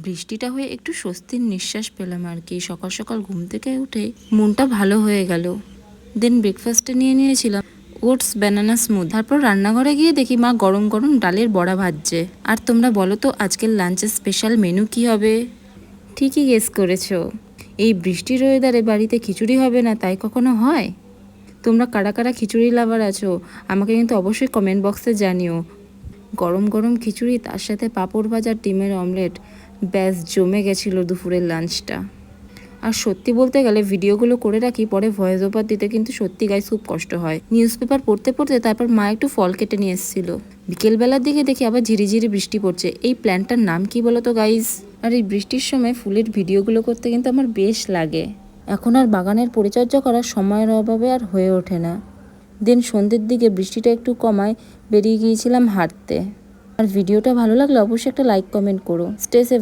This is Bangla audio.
বৃষ্টিটা হয়ে একটু স্বস্তির নিঃশ্বাস পেলাম আর কি। সকাল সকাল ঘুম থেকে উঠে মনটা ভালো হয়ে গেল। দেন ব্রেকফাস্টে নিয়েছিলাম ওটস ব্যানানা স্মুদি। তারপর রান্নাঘরে গিয়ে দেখি মা গরম গরম ডালের বড়া ভাজছে। আর তোমরা বলো তো আজকের লাঞ্চের স্পেশাল মেনু কি হবে? ঠিকই গেস করেছো, এই বৃষ্টির ওয়েদারে বাড়িতে খিচুড়ি হবে না তাই কখনো হয়? তোমরা কারা কারা খিচুড়ি লাভার আছো আমাকে কিন্তু অবশ্যই কমেন্ট বক্সে জানিও। গরম গরম খিচুড়ি, তার সাথে পাঁপড় ভাজা, ডিমের অমলেট, ব্যাস জমে গেছিলো দুপুরের লাঞ্চটা। আর সত্যি বলতে গেলে ভিডিওগুলো করে রাখি, পরে ভয়েস ওভার দিতে কিন্তু সত্যি গাইস খুব কষ্ট হয়। নিউজ পেপার পড়তে পড়তে তারপর মা একটু ফল কেটে নিয়ে এসেছিলো। বিকেলবেলার দিকে দেখি আবার ঝিরিঝিরি বৃষ্টি পড়ছে। এই প্ল্যানটার নাম কি বলো তো গাইস? আর এই বৃষ্টির সময় ফুলের ভিডিওগুলো করতে কিন্তু আমার বেশ লাগে। এখন আর বাগানের পরিচর্যা করার সময়ের অভাবে আর হয়ে ওঠে না। দেন সন্ধ্যের দিকে বৃষ্টিটা একটু কমায় বেরিয়ে গিয়েছিলাম হাঁটতে। আর ভিডিওটা ভালো লাগলে অবশ্যই একটা লাইক কমেন্ট করো। Stay safe.